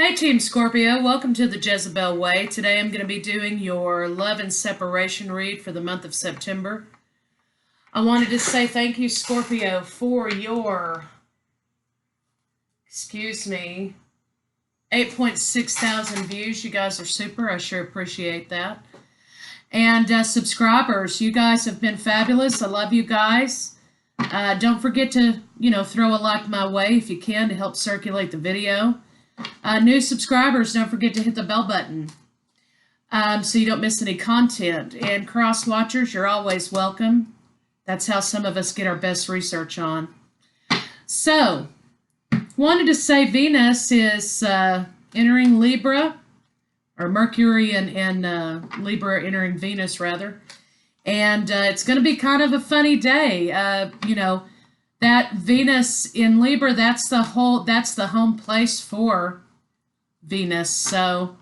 Hey Team Scorpio, welcome to the Jezebel Way. Today I'm going to be doing your love and separation read for the month of September. I wanted to say thank you, Scorpio, for your, 8.6 thousand views. You guys are super. I sure appreciate that. And subscribers, you guys have been fabulous. I love you guys. Don't forget to, throw a like my way if you can to help circulate the video. New subscribers, don't forget to hit the bell button so you don't miss any content. And cross watchers, you're always welcome. That's how some of us get our best research on. So, wanted to say Venus is entering Libra, or Mercury and Libra entering Venus, rather. And it's going to be kind of a funny day. That Venus in Libra, that's the home place for Venus. So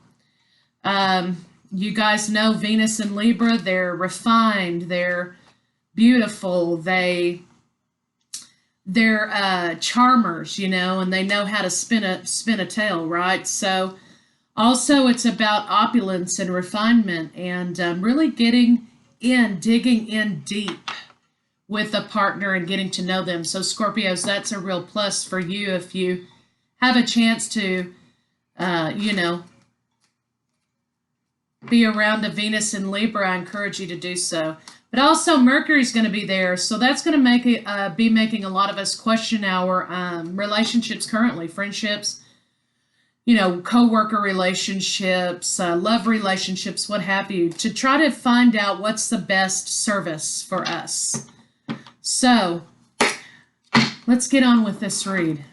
you guys know Venus in Libra, they're refined, they're beautiful, they're charmers, and they know how to spin a tale, right? So also it's about opulence and refinement and really digging in deep with a partner and getting to know them. So Scorpios, that's a real plus for you if you have a chance to, be around a Venus in Libra. I encourage you to do so. But also Mercury's going to be there, so that's going to be making a lot of us question our relationships currently, friendships, co-worker relationships, love relationships, what have you, to try to find out what's the best service for us. So, let's get on with this read.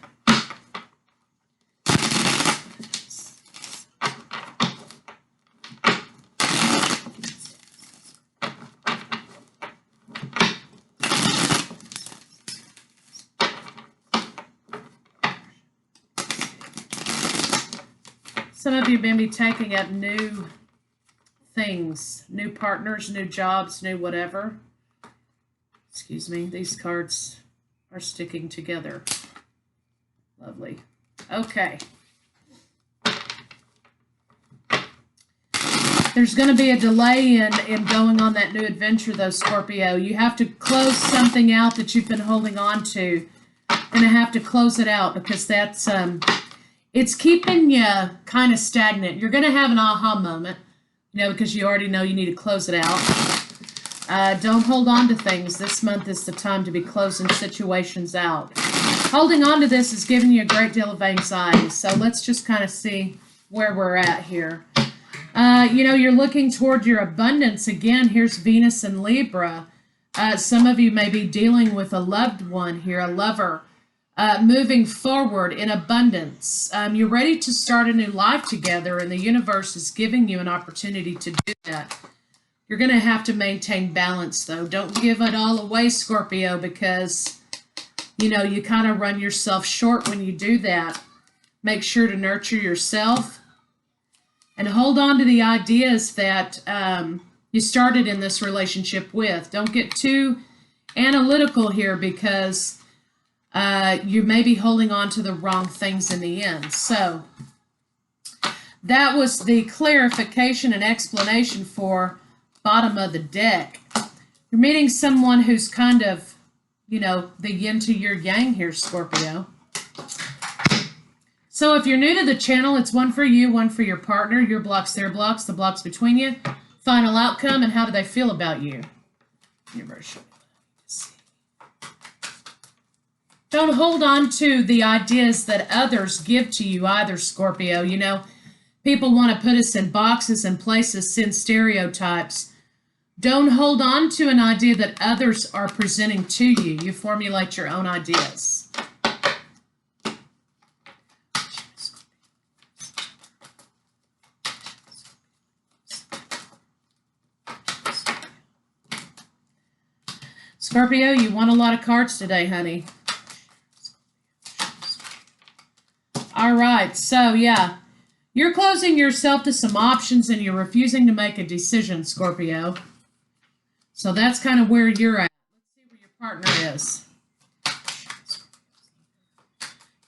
Some of you may be taking up new things, new partners, new jobs, new whatever. Excuse me, these cards are sticking together. Lovely. Okay. There's going to be a delay in going on that new adventure, though, Scorpio. You have to close something out that you've been holding on to. Going to have to close it out because that's it's keeping you kind of stagnant. You're going to have an aha moment, because you already know you need to close it out. Don't hold on to things. This month is the time to be closing situations out. Holding on to this is giving you a great deal of anxiety. So let's just kind of see where we're at here. You're looking toward your abundance. Again, here's Venus and Libra. Some of you may be dealing with a loved one here, a lover, moving forward in abundance. You're ready to start a new life together, and the universe is giving you an opportunity to do that. You're going to have to maintain balance, though. Don't give it all away, Scorpio, because, you kind of run yourself short when you do that. Make sure to nurture yourself and hold on to the ideas that you started in this relationship with. Don't get too analytical here because you may be holding on to the wrong things in the end. So that was the clarification and explanation for bottom of the deck. You're meeting someone who's kind of, the yin to your yang here, Scorpio. So if you're new to the channel, it's one for you, one for your partner, your blocks, their blocks, the blocks between you, final outcome, and how do they feel about you. Universal. Don't hold on to the ideas that others give to you either, Scorpio. People want to put us in boxes and places, send stereotypes. Don't hold on to an idea that others are presenting to you. You formulate your own ideas. Scorpio, you won a lot of cards today, honey. All right, so yeah, you're closing yourself to some options and you're refusing to make a decision, Scorpio. So that's kind of where you're at. Let's see where your partner is.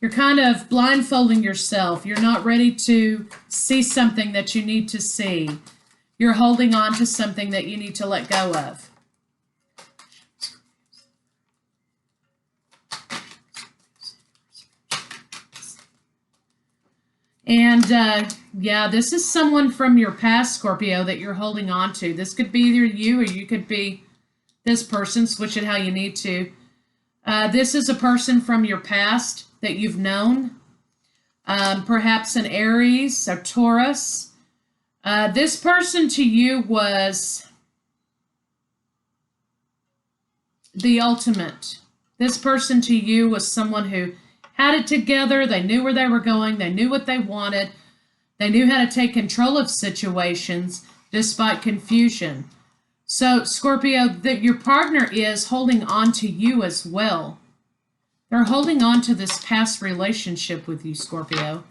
You're kind of blindfolding yourself. You're not ready to see something that you need to see. You're holding on to something that you need to let go of. And yeah, this is someone from your past, Scorpio, that you're holding on to. This could be either you or you could be this person. Switch it how you need to. This is a person from your past that you've known. Perhaps an Aries or Taurus. This person to you was the ultimate. This person to you was someone who had it together. They knew where they were going. They knew what they wanted. They knew how to take control of situations despite confusion. So, Scorpio, that your partner is holding on to you as well. They're holding on to this past relationship with you, Scorpio.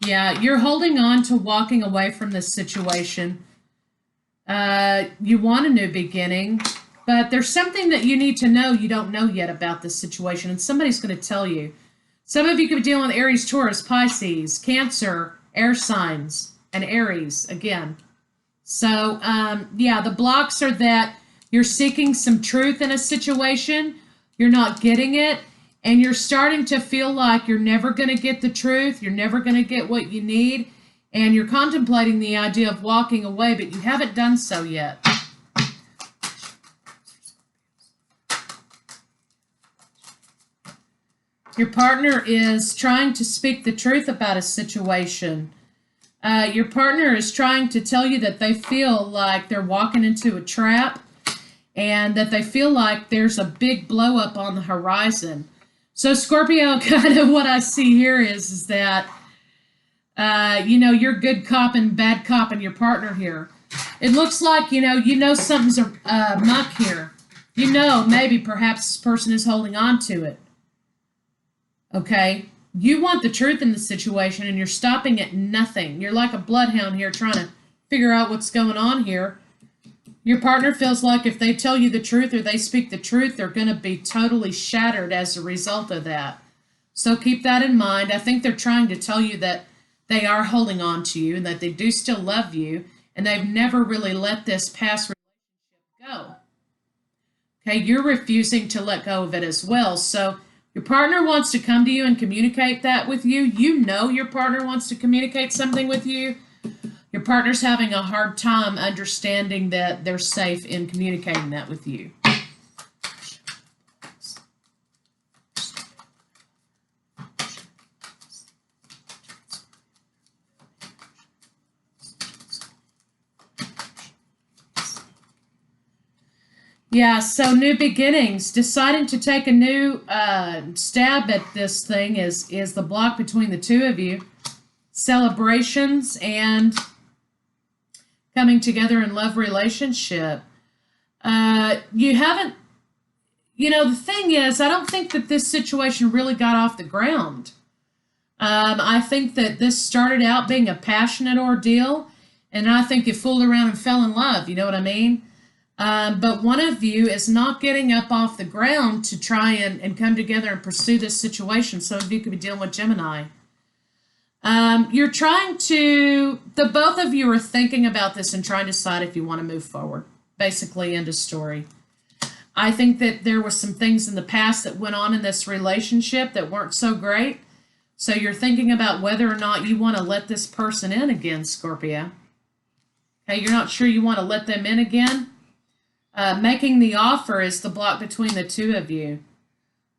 Yeah, you're holding on to walking away from this situation. You want a new beginning, but there's something that you need to know you don't know yet about this situation, and somebody's going to tell you. Some of you could be dealing with Aries, Taurus, Pisces, Cancer, air signs, and Aries again. So, yeah, the blocks are that you're seeking some truth in a situation, you're not getting it, and you're starting to feel like you're never going to get the truth, you're never going to get what you need, and you're contemplating the idea of walking away, but you haven't done so yet. Your partner is trying to speak the truth about a situation. Your partner is trying to tell you that they feel like they're walking into a trap and that they feel like there's a big blow up on the horizon. So Scorpio, kind of what I see here is that, you know, you're good cop and bad cop and your partner here. It looks like, you know something's muck here. You know, maybe perhaps this person is holding on to it. Okay? You want the truth in the situation and you're stopping at nothing. You're like a bloodhound here trying to figure out what's going on here. Your partner feels like if they tell you the truth or they speak the truth, they're going to be totally shattered as a result of that. So keep that in mind. I think they're trying to tell you that they are holding on to you and that they do still love you and they've never really let this past relationship go. Okay, you're refusing to let go of it as well. So your partner wants to come to you and communicate that with you. You know your partner wants to communicate something with you. Your partner's having a hard time understanding that they're safe in communicating that with you. Yeah, so new beginnings. Deciding to take a new stab at this thing is the block between the two of you. Celebrations and coming together in love relationship. You haven't, the thing is, I don't think that this situation really got off the ground. I think that this started out being a passionate ordeal, and I think you fooled around and fell in love, you know what I mean? But one of you is not getting up off the ground to try and come together and pursue this situation. Some of you could be dealing with Gemini. You're trying to, the both of you are thinking about this and trying to decide if you want to move forward. Basically, end of story. I think that there were some things in the past that went on in this relationship that weren't so great. So you're thinking about whether or not you want to let this person in again, Scorpio. Okay, you're not sure you want to let them in again. Making the offer is the block between the two of you.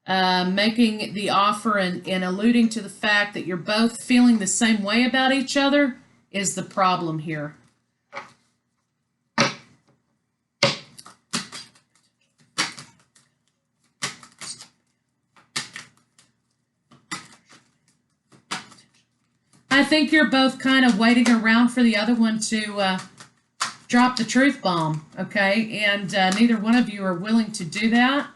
Making the offer and alluding to the fact that you're both feeling the same way about each other is the problem here. I think you're both kind of waiting around for the other one to drop the truth bomb, okay? And neither one of you are willing to do that.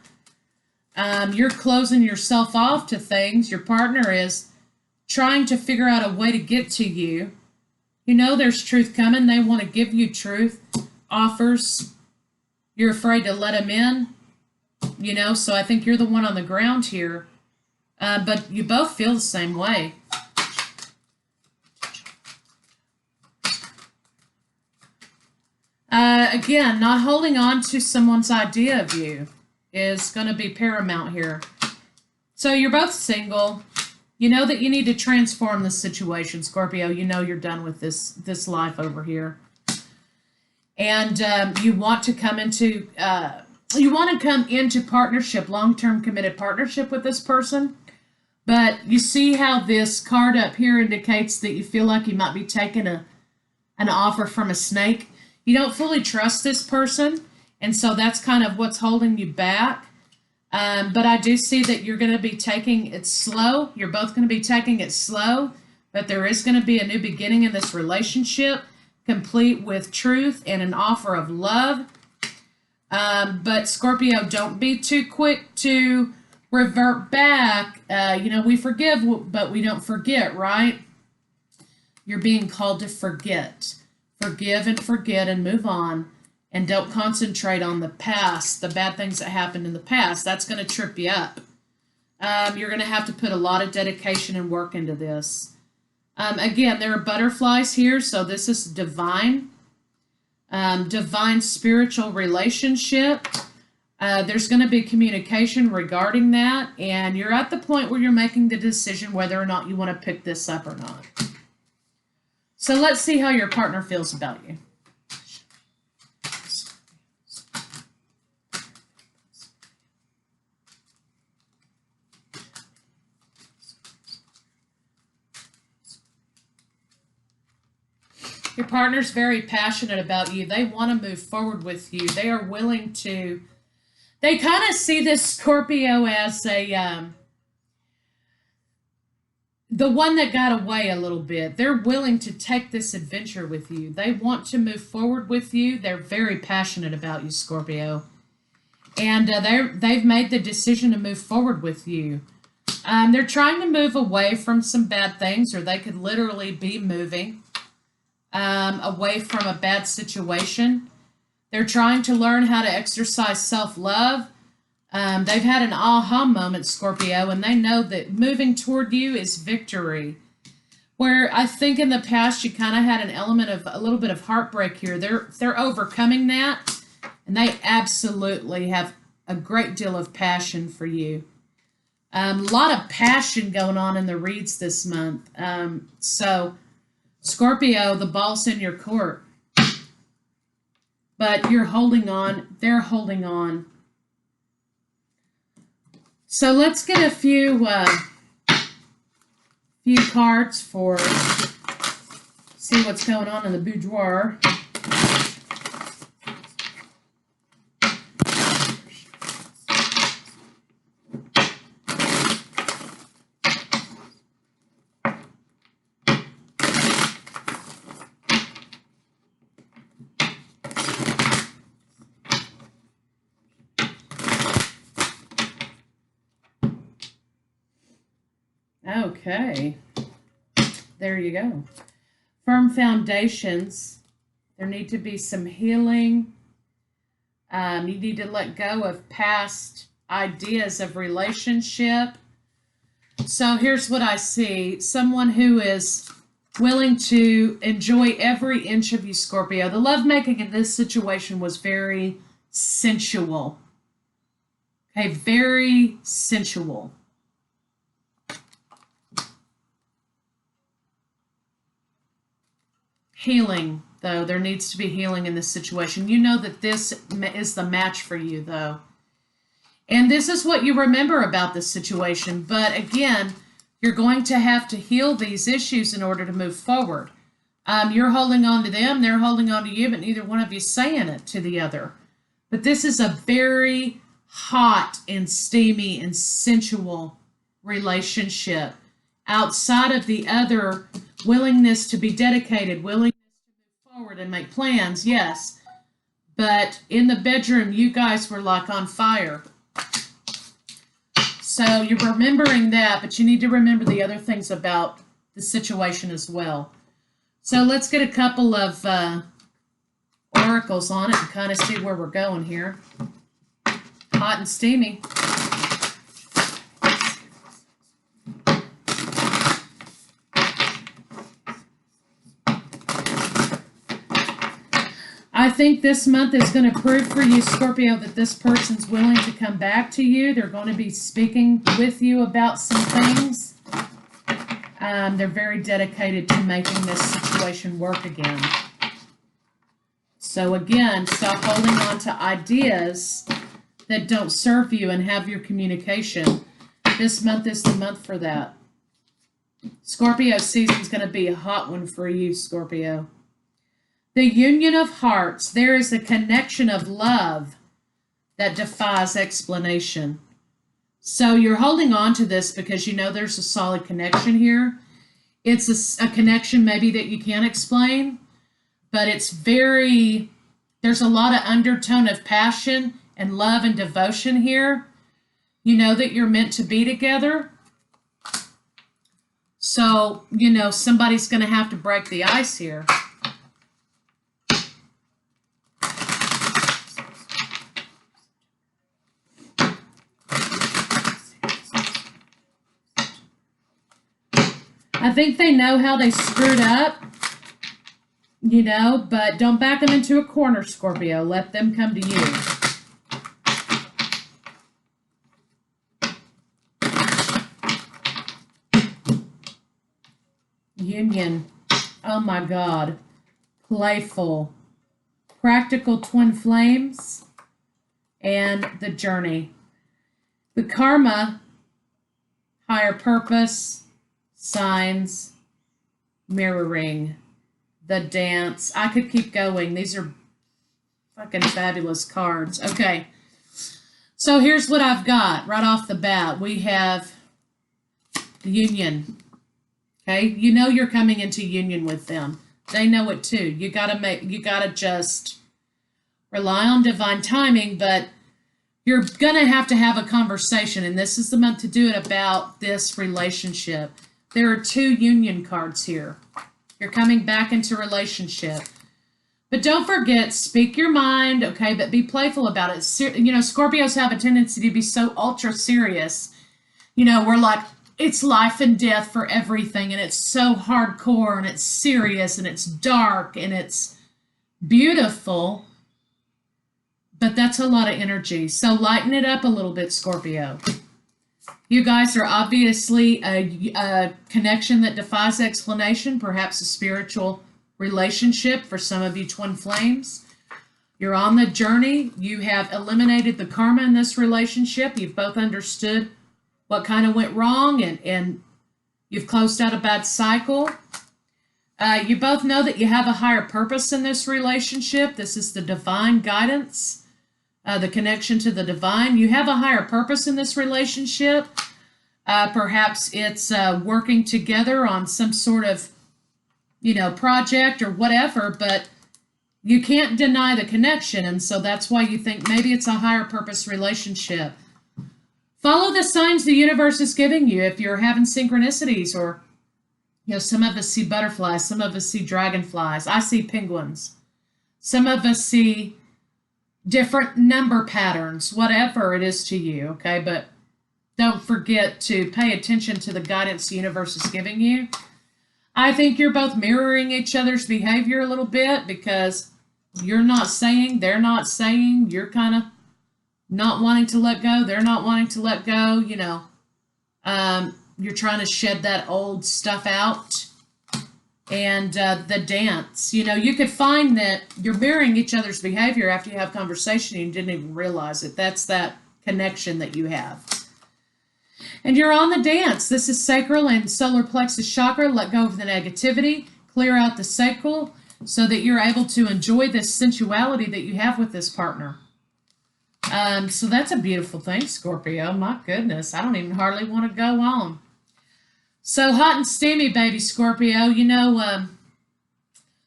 You're closing yourself off to things. Your partner is trying to figure out a way to get to you. You know there's truth coming. They want to give you truth, offers. You're afraid to let them in, you know, so I think you're the one on the ground here. But you both feel the same way. Again, not holding on to someone's idea of you is going to be paramount here. So you're both single. You know that you need to transform the situation, Scorpio. You know you're done with this life over here. And you want to come into partnership, long-term committed partnership with this person. But you see how this card up here indicates that you feel like you might be taking an offer from a snake. You don't fully trust this person, and so that's kind of what's holding you back. But I do see that you're going to be taking it slow. You're both going to be taking it slow, but there is going to be a new beginning in this relationship, complete with truth and an offer of love. But Scorpio, don't be too quick to revert back. You know, we forgive, but we don't forget, right? You're being called to forget. Forgive and forget and move on. And don't concentrate on the past, the bad things that happened in the past. That's going to trip you up. You're going to have to put a lot of dedication and work into this. Again, there are butterflies here, so this is divine. Divine spiritual relationship. There's going to be communication regarding that, and you're at the point where you're making the decision whether or not you want to pick this up or not. So let's see how your partner feels about you. Your partner's very passionate about you. They want to move forward with you. They are willing to. They kind of see this Scorpio as the one that got away a little bit. They're willing to take this adventure with you. They want to move forward with you. They're very passionate about you, Scorpio. And they've made the decision to move forward with you. They're trying to move away from some bad things, or they could literally be moving away from a bad situation. They're trying to learn how to exercise self-love. They've had an aha moment, Scorpio, and they know that moving toward you is victory. Where I think in the past you kind of had an element of a little bit of heartbreak here. They're overcoming that, and they absolutely have a great deal of passion for you. A lot of passion going on in the reads this month. So, Scorpio, the ball's in your court. But you're holding on. They're holding on. So let's get a few cards for see what's going on in the boudoir. Okay, there you go. Firm foundations. There need to be some healing. You need to let go of past ideas of relationship. So here's what I see. Someone who is willing to enjoy every inch of you, Scorpio. The lovemaking in this situation was very sensual. Okay, very sensual. Healing, though. There needs to be healing in this situation. You know that this is the match for you, though. And this is what you remember about this situation. But again, you're going to have to heal these issues in order to move forward. You're holding on to them, they're holding on to you, but neither one of you saying it to the other. But this is a very hot and steamy and sensual relationship. Outside of the other willingness to be dedicated, willingness to move forward and make plans, yes. But in the bedroom, you guys were like on fire. So you're remembering that, but you need to remember the other things about the situation as well. So let's get a couple of oracles on it and kind of see where we're going here. Hot and steamy. I think this month is going to prove for you, Scorpio, that this person's willing to come back to you. They're going to be speaking with you about some things. They're very dedicated to making this situation work again. So again, stop holding on to ideas that don't serve you and have your communication. This month is the month for that. Scorpio season is going to be a hot one for you, Scorpio. The union of hearts. There is a connection of love that defies explanation. So you're holding on to this because you know there's a solid connection here. It's a connection maybe that you can't explain, but it's there's a lot of undertone of passion and love and devotion here. You know that you're meant to be together. So, you know, somebody's going to have to break the ice here. I think they know how they screwed up, you know, but don't back them into a corner, Scorpio. Let them come to you. Union. Oh my God. Playful. Practical twin flames. And the journey. The karma. Higher purpose. Signs, mirroring, the dance. I could keep going. These are fucking fabulous cards. Okay. So here's what I've got right off the bat. We have union. Okay. You know you're coming into union with them. They know it too. You gotta just rely on divine timing, but you're gonna have to have a conversation, and this is the month to do it about this relationship. There are two union cards here. You're coming back into relationship. But don't forget, speak your mind, okay, but be playful about it. You know, Scorpios have a tendency to be so ultra serious. You know, we're like, it's life and death for everything, and it's so hardcore, and it's serious, and it's dark, and it's beautiful. But that's a lot of energy. So lighten it up a little bit, Scorpio. You guys are obviously a connection that defies explanation, perhaps a spiritual relationship for some of you twin flames. You're on the journey. You have eliminated the karma in this relationship. You've both understood what kind of went wrong, and you've closed out a bad cycle. You both know that you have a higher purpose in this relationship. This is the divine guidance. The connection to the divine. You have a higher purpose in this relationship. Perhaps it's working together on some sort of, you know, project or whatever, but you can't deny the connection, and so that's why you think maybe it's a higher purpose relationship. Follow the signs the universe is giving you. If you're having synchronicities, or, you know, some of us see butterflies, some of us see dragonflies. I see penguins. Some of us see different number patterns, whatever it is to you, okay? But don't forget to pay attention to the guidance the universe is giving you. I think you're both mirroring each other's behavior a little bit, because you're not saying, they're not saying, you're kind of not wanting to let go, they're not wanting to let go, you know. You're trying to shed that old stuff out. And the dance, you know, you could find that you're mirroring each other's behavior after you have conversation and you didn't even realize it. That's that connection that you have. And you're on the dance. This is sacral and solar plexus chakra. Let go of the negativity, clear out the sacral, so that you're able to enjoy this sensuality that you have with this partner. So that's a beautiful thing, Scorpio. My goodness, I don't even hardly want to go on. So hot and steamy, baby Scorpio. You know,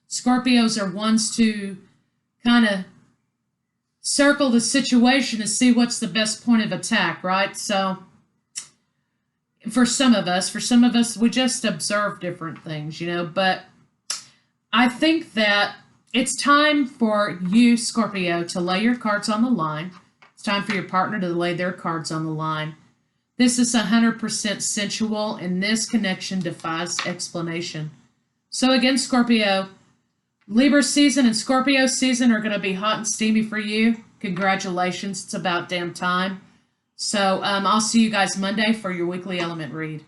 Scorpios are ones to kind of circle the situation to see what's the best point of attack, right? So for some of us, we just observe different things, you know, but I think that it's time for you, Scorpio, to lay your cards on the line. It's time for your partner to lay their cards on the line. This is 100% sensual, and this connection defies explanation. So, again, Scorpio, Libra season and Scorpio season are going to be hot and steamy for you. Congratulations. It's about damn time. So, I'll see you guys Monday for your weekly element read.